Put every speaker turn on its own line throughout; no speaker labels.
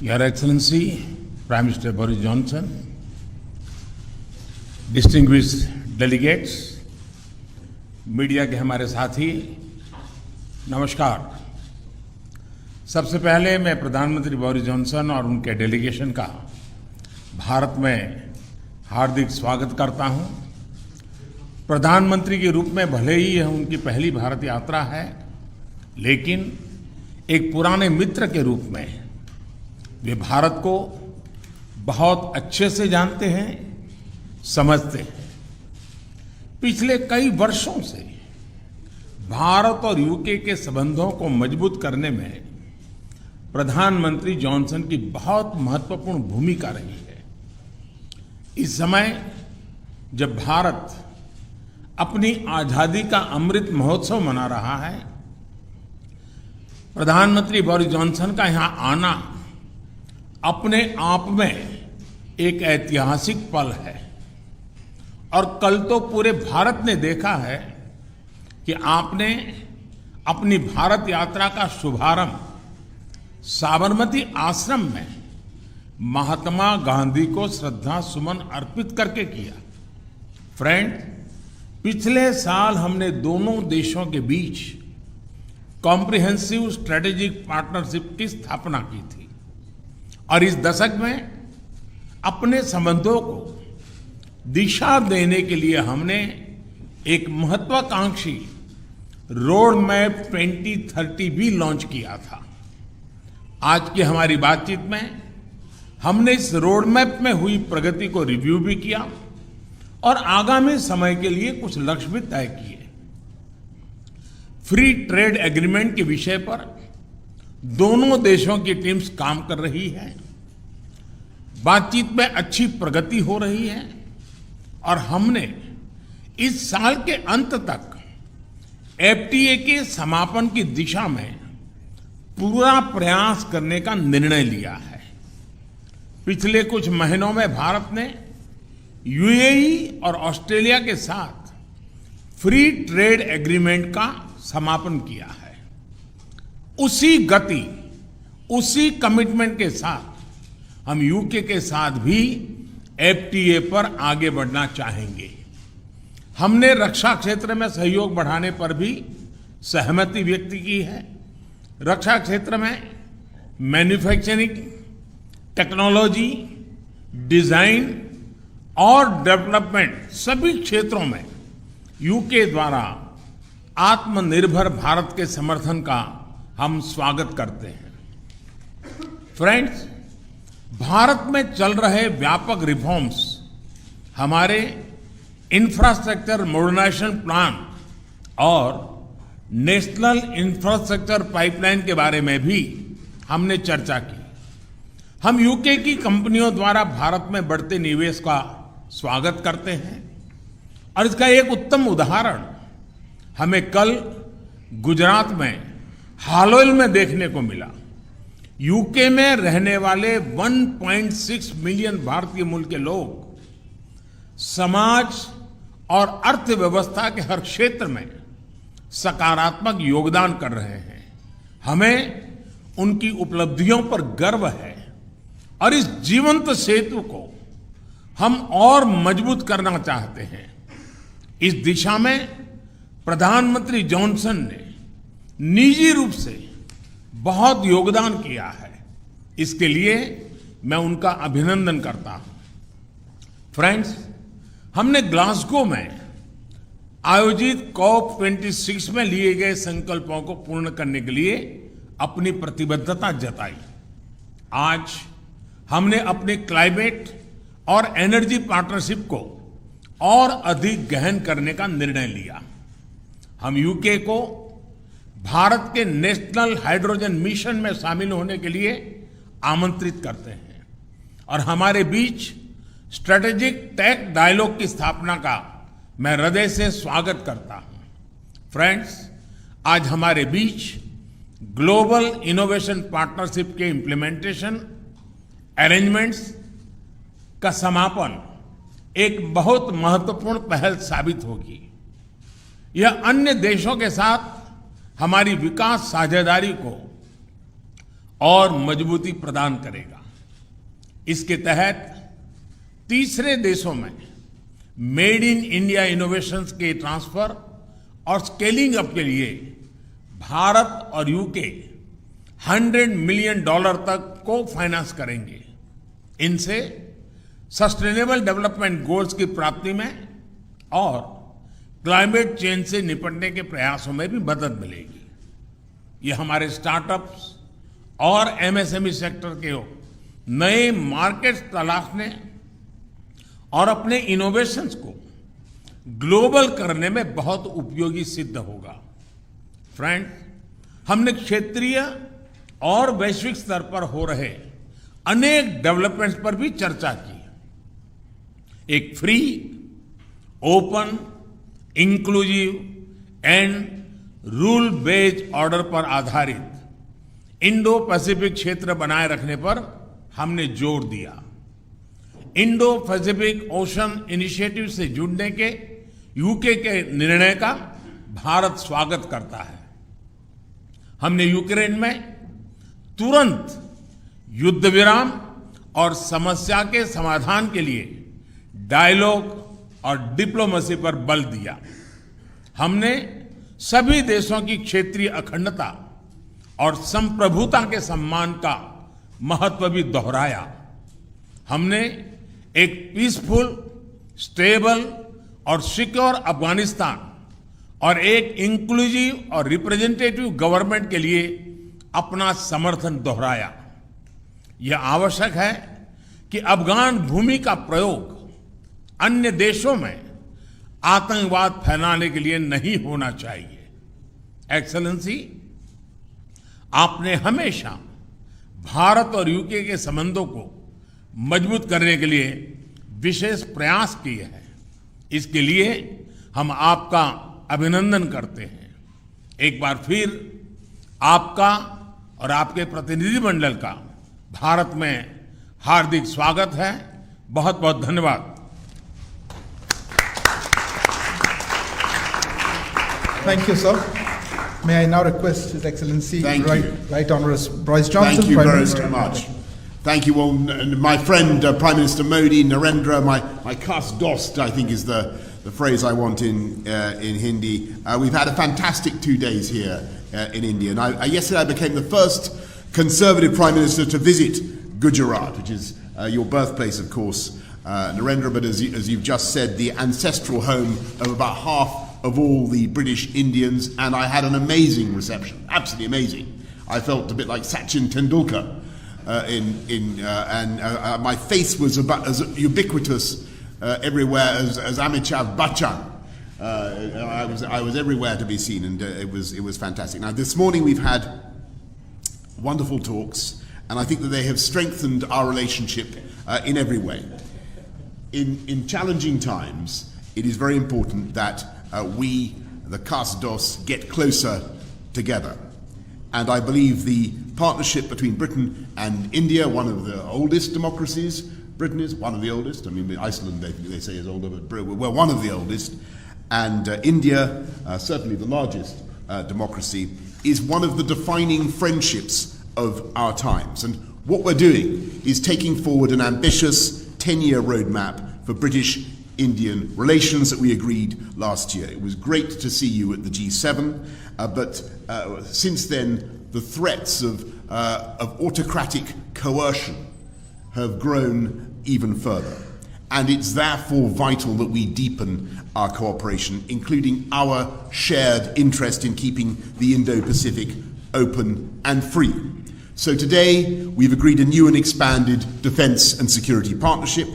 Your Excellency, Prime Minister Boris Johnson, distinguished delegates, media के हमारे साथी, नमस्कार। सबसे पहले मैं प्रधानमंत्री बोरिस जॉनसन और उनके डेलीगेशन का भारत में हार्दिक स्वागत करता हूं। प्रधानमंत्री के रूप में भले ही यह उनकी पहली भारत यात्रा है, लेकिन एक पुराने मित्र के रूप में वे भारत को बहुत अच्छे से जानते हैं, समझते हैं। पिछले कई वर्षों से भारत और यूके के संबंधों को मजबूत करने में प्रधानमंत्री जॉनसन की बहुत महत्वपूर्ण भूमिका रही है। इस समय जब भारत अपनी आजादी का अमृत महोत्सव मना रहा है, प्रधानमंत्री बोरिस जॉनसन का यहां आना अपने आप में एक ऐतिहासिक पल है। और कल तो पूरे भारत ने देखा है कि आपने अपनी भारत यात्रा का शुभारंभ साबरमती आश्रम में महात्मा गांधी को श्रद्धा सुमन अर्पित करके किया। फ्रेंड, पिछले साल हमने दोनों देशों के बीच कॉम्प्रिहेंसिव स्ट्रेटेजिक पार्टनरशिप की स्थापना की थी और इस दशक में अपने संबंधों को दिशा देने के लिए हमने एक महत्वाकांक्षी रोड मैप 2030 भी लॉन्च किया था। आज की हमारी बातचीत में हमने इस रोड मैप में हुई प्रगति को रिव्यू भी किया और आगामी समय के लिए कुछ लक्ष्य भी तय किए। फ्री ट्रेड एग्रीमेंट के विषय पर दोनों देशों की टीम्स काम कर रही है। बातचीत में अच्छी प्रगति हो रही है और हमने इस साल के अंत तक एफटीए के समापन की दिशा में पूरा प्रयास करने का निर्णय लिया है। पिछले कुछ महीनों में भारत ने यूएई और ऑस्ट्रेलिया के साथ फ्री ट्रेड एग्रीमेंट का समापन किया है। उसी गति, उसी कमिटमेंट के साथ हम यूके के साथ भी एफटीए पर आगे बढ़ना चाहेंगे। हमने रक्षा क्षेत्र में सहयोग बढ़ाने पर भी सहमति व्यक्त की है। रक्षा क्षेत्र में मैन्युफैक्चरिंग, टेक्नोलॉजी, डिजाइन और डेवलपमेंट सभी क्षेत्रों में यूके द्वारा आत्मनिर्भर भारत के समर्थन का हम स्वागत करते हैं। फ्रेंड्स, भारत में चल रहे व्यापक रिफॉर्म्स हमारे इंफ्रास्ट्रक्चर मॉडर्नाइजेशन प्लान और नेशनल इंफ्रास्ट्रक्चर पाइपलाइन के बारे में भी हमने चर्चा की। हम यूके की कंपनियों द्वारा भारत में बढ़ते निवेश का स्वागत करते हैं और इसका एक उत्तम उदाहरण हमें कल गुजरात में हालोल में देखने को मिला। यूके में रहने वाले 1.6 मिलियन भारतीय मूल के लोग समाज और अर्थव्यवस्था के हर क्षेत्र में सकारात्मक योगदान कर रहे हैं। हमें उनकी उपलब्धियों पर गर्व है और इस जीवंत सेतु को हम और मजबूत करना चाहते हैं। इस दिशा में प्रधानमंत्री जॉनसन ने निजी रूप से बहुत योगदान किया है। इसके लिए मैं उनका अभिनंदन करता हूं। फ्रेंड्स, हमने ग्लासगो में आयोजित COP26 में लिए गए संकल्पों को पूर्ण करने के लिए अपनी प्रतिबद्धता जताई। आज हमने अपने क्लाइमेट और एनर्जी पार्टनरशिप को और अधिक गहन करने का निर्णय लिया। हम यूके को भारत के नेशनल हाइड्रोजन मिशन में शामिल होने के लिए आमंत्रित करते हैं और हमारे बीच स्ट्रेटेजिक टेक डायलॉग की स्थापना का मैं हृदय से स्वागत करता हूं। फ्रेंड्स, आज हमारे बीच ग्लोबल इनोवेशन पार्टनरशिप के इम्प्लीमेंटेशन अरेंजमेंट्स का समापन एक बहुत महत्वपूर्ण पहल साबित होगी। यह अन्य देशों के साथ हमारी विकास साझेदारी को और मजबूती प्रदान करेगा। इसके तहत तीसरे देशों में मेड इन इंडिया इनोवेशंस के ट्रांसफर और स्केलिंग अप के लिए भारत और यूके $100 मिलियन तक को फाइनेंस करेंगे। इनसे सस्टेनेबल डेवलपमेंट गोल्स की प्राप्ति में और क्लाइमेट चेंज से निपटने के प्रयासों में भी मदद मिलेगी। ये हमारे स्टार्टअप्स और एमएसएमई सेक्टर के नए मार्केट्स तलाशने और अपने इनोवेशंस को ग्लोबल करने में बहुत उपयोगी सिद्ध होगा। फ्रेंड्स, हमने क्षेत्रीय और वैश्विक स्तर पर हो रहे अनेक डेवलपमेंट्स पर भी चर्चा की। एक free, open, inclusive and rule based order पर आधारित इंडो पैसिफिक क्षेत्र बनाए रखने पर हमने जोर दिया। इंडो पैसिफिक ओशन इनिशिएटिव से जुड़ने के यूके के निर्णय का भारत स्वागत करता है। हमने यूक्रेन में तुरंत युद्ध विराम और समस्या के समाधान के लिए डायलॉग और डिप्लोमेसी पर बल दिया। हमने सभी देशों की क्षेत्रीय अखंडता और संप्रभुता के सम्मान का महत्व भी दोहराया। हमने एक पीसफुल, स्टेबल और सिक्योर अफगानिस्तान और एक इंक्लूसिव और रिप्रेजेंटेटिव गवर्नमेंट के लिए अपना समर्थन दोहराया। यह आवश्यक है कि अफगान भूमि का प्रयोग अन्य देशों में आतंकवाद फैलाने के लिए नहीं होना चाहिए। एक्सेलेंसी, आपने हमेशा भारत और यूके के संबंधों को मजबूत करने के लिए विशेष प्रयास किए हैं। इसके लिए हम आपका अभिनंदन करते हैं। एक बार फिर आपका और आपके प्रतिनिधिमंडल का भारत में हार्दिक स्वागत है। बहुत बहुत धन्यवाद।
Thank you, sir. May I now request His Excellency Right Honourable Boris Johnson.
Thank you
Prime
very,
Minister.
very much. Thank you. Well, my friend Prime Minister Modi, Narendra, my khas dost, I think is the phrase I want in Hindi. We've had a fantastic 2 days here in India. And yesterday I became the first Conservative Prime Minister to visit Gujarat, which is your birthplace, of course, Narendra, but as you've just said, the ancestral home of about half of all the British Indians, and I had an amazing reception, absolutely amazing. I felt a bit like Sachin Tendulkar, and my face was about as ubiquitous everywhere as Amitabh Bachchan. I was everywhere to be seen, and it was fantastic. Now this morning we've had wonderful talks, and I think that they have strengthened our relationship in every way. In challenging times, it is very important that we, the Kasdos, get closer together. And I believe the partnership between Britain and India, one of the oldest democracies, Britain is one of the oldest, I mean Iceland they say is older, but we're one of the oldest, and India, certainly the largest democracy, is one of the defining friendships of our times. And what we're doing is taking forward an ambitious 10-year roadmap for British-Indian relations that we agreed last year. It was great to see you at the G7, but since then the threats of autocratic coercion have grown even further. And it's therefore vital that we deepen our cooperation, including our shared interest in keeping the Indo-Pacific open and free. So today we've agreed a new and expanded defence and security partnership,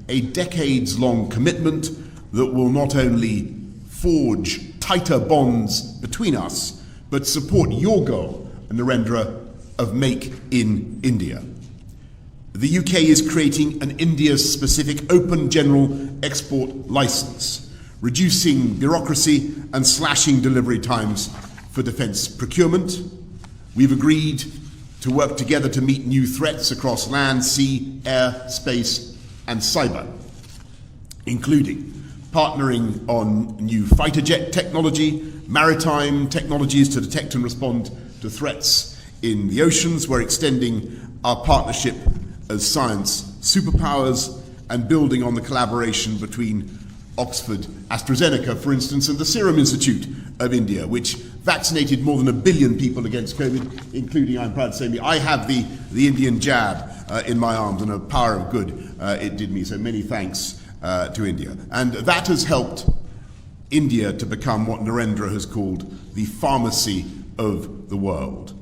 a decades-long commitment that will not only forge tighter bonds between us, but support your goal, Narendra, of Make in India. The UK is creating an India-specific open general export licence, reducing bureaucracy and slashing delivery times for defence procurement. We've agreed to work together to meet new threats across land, sea, air, space and cyber, including partnering on new fighter jet technology, maritime technologies to detect and respond to threats in the oceans. We're extending our partnership as science superpowers and building on the collaboration between Oxford AstraZeneca, for instance, and the Serum Institute of India, which vaccinated more than 1 billion people against COVID, including, I'm proud to say, me. I have the Indian jab in my arms, and a power of good it did me. So many thanks to India. And that has helped India to become what Narendra has called the pharmacy of the world.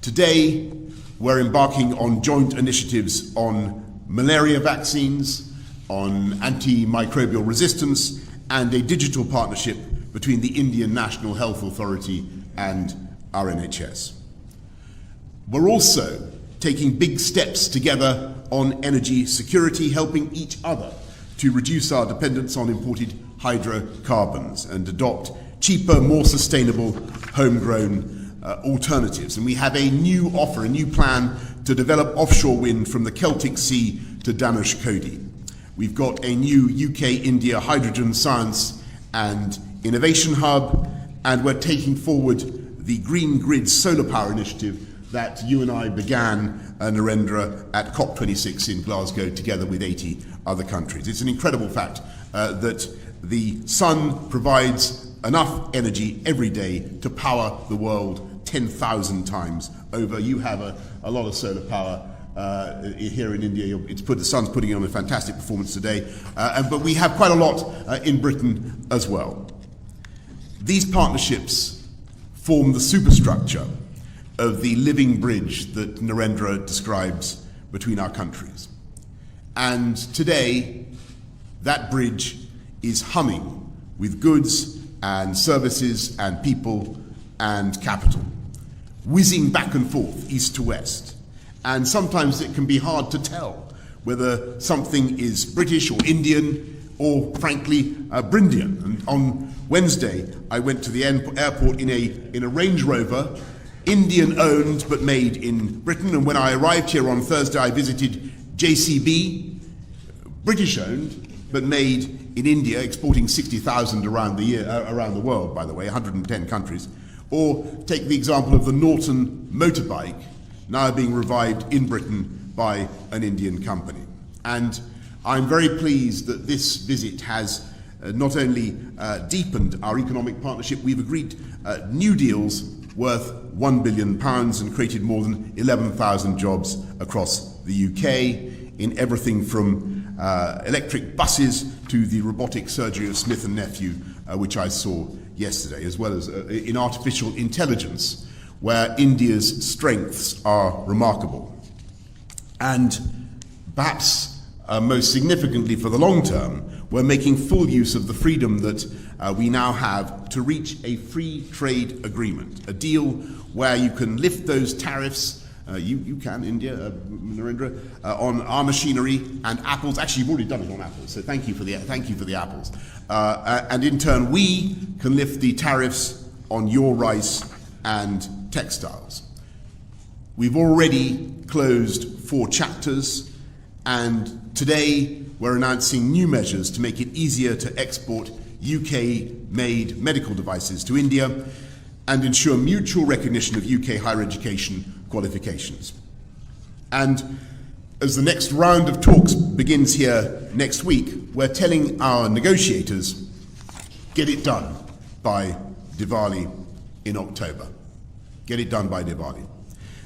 Today, we're embarking on joint initiatives on malaria vaccines, on antimicrobial resistance, and a digital partnership between the Indian National Health Authority and our NHS. We're also taking big steps together on energy security, helping each other to reduce our dependence on imported hydrocarbons and adopt cheaper, more sustainable, homegrown alternatives. And we have a new offer, a new plan to develop offshore wind from the Celtic Sea to Dhanushkodi. We've got a new UK-India hydrogen science and innovation hub, and we're taking forward the Green Grid solar power initiative that you and I began, Narendra, at COP26 in Glasgow together with 80 other countries. It's an incredible fact that the sun provides enough energy every day to power the world 10,000 times over. You have a lot of solar power here in India. The sun's putting on a fantastic performance today, but we have quite a lot in Britain as well. These partnerships form the superstructure of the living bridge that Narendra describes between our countries. And today, that bridge is humming with goods and services and people and capital, whizzing back and forth, east to west. And sometimes it can be hard to tell whether something is British or Indian or, frankly, Brindian. And on Wednesday, I went to the airport in a Range Rover, Indian-owned but made in Britain. And when I arrived here on Thursday, I visited JCB, British-owned but made in India, exporting 60,000 around the world, by the way, 110 countries. Or take the example of the Norton motorbike, now being revived in Britain by an Indian company. And I'm very pleased that this visit has not only deepened our economic partnership, we've agreed new deals worth £1 billion and created more than 11,000 jobs across the UK in everything from electric buses to the robotic surgery of Smith & Nephew, which I saw yesterday, as well as in artificial intelligence, where India's strengths are remarkable. And perhaps most significantly for the long term, we're making full use of the freedom that we now have to reach a free trade agreement, a deal where you can lift those tariffs, you can, India, Narendra, on our machinery and apples. Actually, you've already done it on apples, so thank you for the apples. And in turn, we can lift the tariffs on your rice and textiles. We've already closed 4 chapters, and today we're announcing new measures to make it easier to export UK-made medical devices to India and ensure mutual recognition of UK higher education qualifications. And as the next round of talks begins here next week, we're telling our negotiators, get it done by Diwali in October. Get it done by Diwali.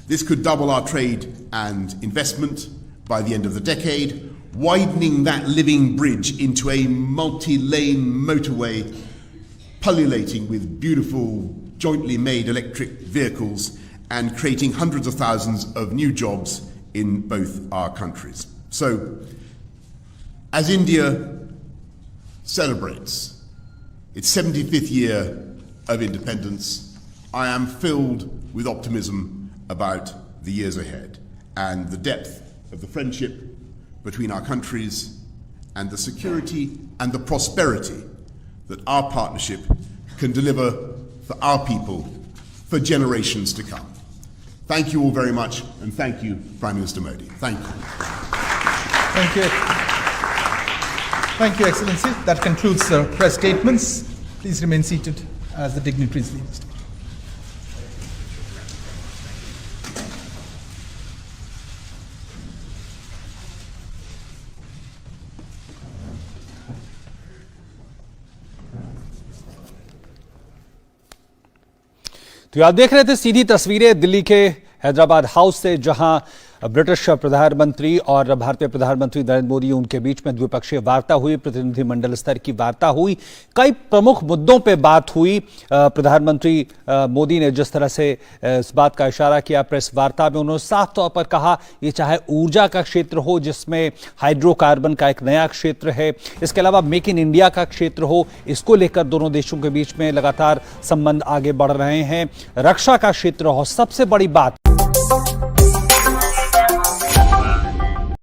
This could double our trade and investment by the end of the decade, widening that living bridge into a multi-lane motorway pullulating with beautiful jointly made electric vehicles and creating hundreds of thousands of new jobs in both our countries. So, as India celebrates its 75th year of independence, I am filled with optimism about the years ahead and the depth of the friendship between our countries and the security and the prosperity that our partnership can deliver for our people for generations to come. Thank you all very much, and thank you, Prime Minister Modi. Thank you.
Thank you. Thank you, Excellency. That concludes the press statements. Please remain seated as the dignitaries leave the stage.
तो आप देख रहे थे सीधी तस्वीरें दिल्ली के Hyderabad house से, जहां British प्रधानमंत्री और भारतीय प्रधानमंत्री नरेंद्र मोदी उनके बीच में द्विपक्षीय वार्ता हुई, प्रतिनिधिमंडल स्तर की वार्ता हुई, कई प्रमुख मुद्दों पे बात हुई। प्रधानमंत्री मोदी ने जिस तरह से इस बात का इशारा किया प्रेस वार्ता में, उन्होंने साफ तौर पर कहा ये चाहे ऊर्जा का क्षेत्र हो जिसमें हाइड्रोकार्बन का एक नया क्षेत्र है, इसके अलावा मेक इन इंडिया का क्षेत्र हो, इसको लेकर दोनों देशों के बीच में लगातार संबंध आगे बढ़ रहे हैं, रक्षा का क्षेत्र हो, सबसे बड़ी बात